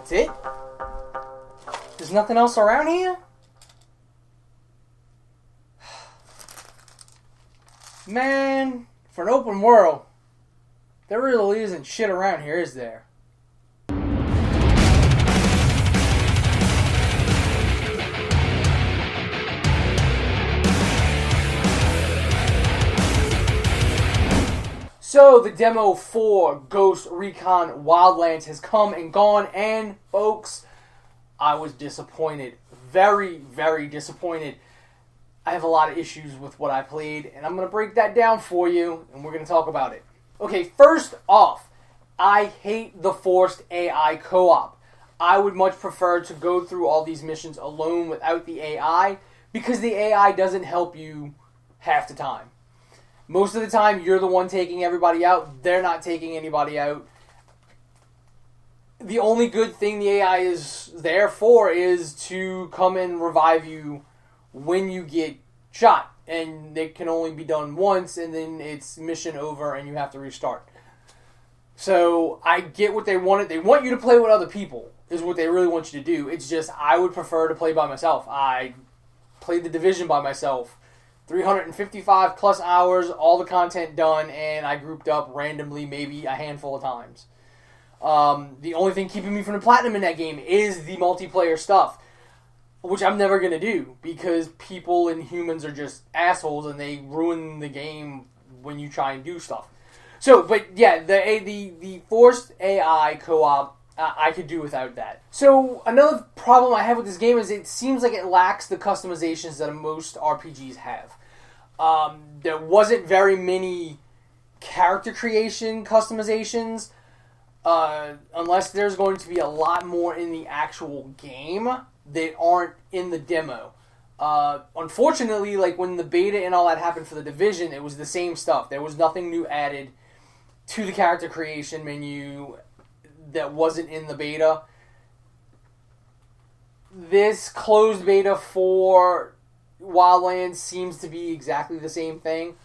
That's it? There's nothing else around here? Man, for an open world, there really isn't shit around here, is there? So, the demo for Ghost Recon WildLands has come and gone, and folks, I was disappointed. Very, very disappointed. I have a lot of issues with what I played, and I'm going to break that down for you, and we're going to talk about it. Okay, first off, I hate the forced AI co-op. I would much prefer to go through all these missions alone without the AI, because the AI doesn't help you half the time. Most of the time, you're the one taking everybody out. They're not taking anybody out. The only good thing the AI is there for is to come and revive you when you get shot. And it can only be done once, and then it's mission over, and you have to restart. So, I get what they wanted. They want you to play with other people, is what they really want you to do. It's just, I would prefer to play by myself. I played The Division by myself. 355 plus hours, all the content done, and I grouped up randomly maybe a handful of times. The only thing keeping me from the platinum in that game is the multiplayer stuff, which I'm never going to do, because people and humans are just assholes, and they ruin the game when you try and do stuff. So, but yeah, the forced AI co-op, I could do without that. So, another problem I have with this game is it seems like it lacks the customizations that most RPGs have. There wasn't very many character creation customizations, unless there's going to be a lot more in the actual game that aren't in the demo. Unfortunately, like when the beta and all that happened for The Division, it was the same stuff. There was nothing new added to the character creation menu that wasn't in the beta. This closed beta for WildLands seems to be exactly the same thing.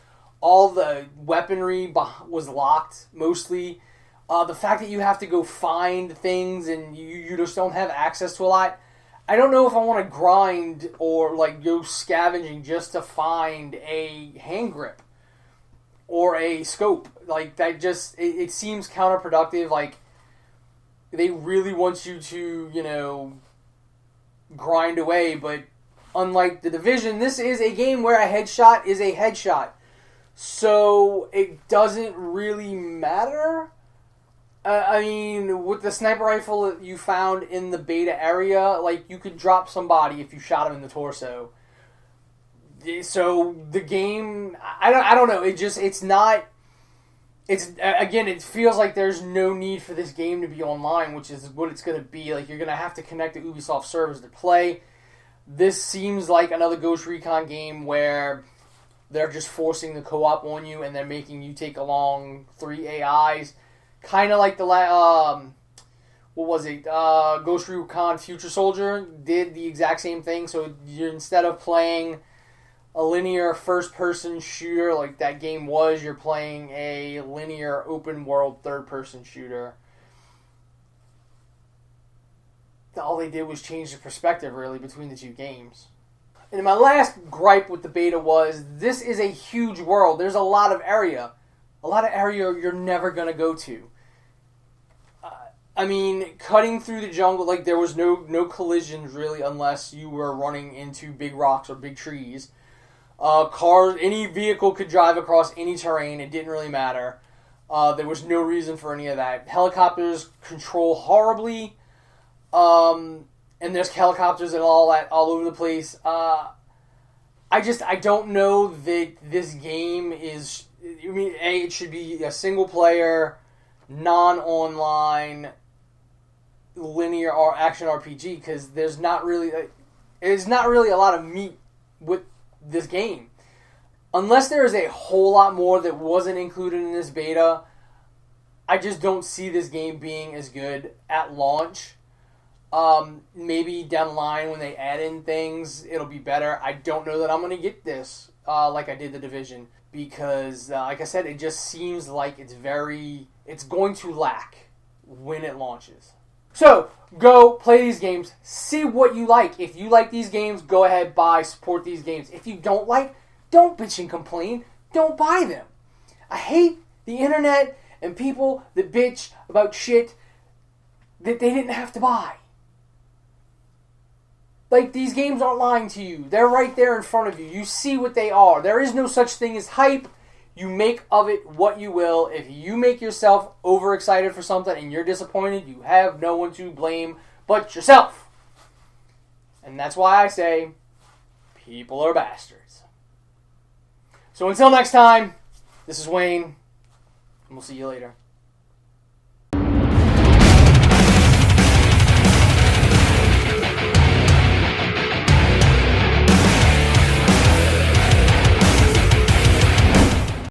All the weaponry was locked, mostly. The fact that you have to go find things and you just don't have access to a lot. I don't know if I want to grind or like go scavenging just to find a hand grip or a scope. Like that just, it seems counterproductive. Like they really want you to, grind away, but unlike The Division, this is a game where a headshot is a headshot. So it doesn't really matter. I mean, with the sniper rifle that you found in the beta area, like, you could drop somebody if you shot him in the torso. So the game, I don't know. Again, it feels like there's no need for this game to be online, which is what it's going to be. Like, you're going to have to connect to Ubisoft servers to play. This seems like another Ghost Recon game where they're just forcing the co-op on you and they're making you take along 3 AIs. Kind of like the Ghost Recon Future Soldier did the exact same thing. So instead of playing a linear first-person shooter like that game was, you're playing a linear open-world third-person shooter. All they did was change the perspective, really, between the two games. And my last gripe with the beta was, this is a huge world. There's a lot of area. A lot of area you're never going to go to. I mean, cutting through the jungle, like, there was no collisions, really, unless you were running into big rocks or big trees. Cars, any vehicle could drive across any terrain. It didn't really matter. There was no reason for any of that. Helicopters control horribly. And there's helicopters and all that all over the place. I don't know that this game is... I mean, it should be a single-player, non-online, linear or action RPG, because there's not really a lot of meat with this game. Unless there is a whole lot more that wasn't included in this beta, I just don't see this game being as good at launch. Maybe down the line when they add in things, it'll be better. I don't know that I'm going to get this like I did The Division, because, like I said, it just seems like it's going to lack when it launches. So, go play these games. See what you like. If you like these games, go ahead, buy, support these games. If you don't like, don't bitch and complain. Don't buy them. I hate the internet and people that bitch about shit that they didn't have to buy. Like, these games aren't lying to you. They're right there in front of you. You see what they are. There is no such thing as hype. You make of it what you will. If you make yourself overexcited for something and you're disappointed, you have no one to blame but yourself. And that's why I say, people are bastards. So until next time, this is Wayne, and we'll see you later.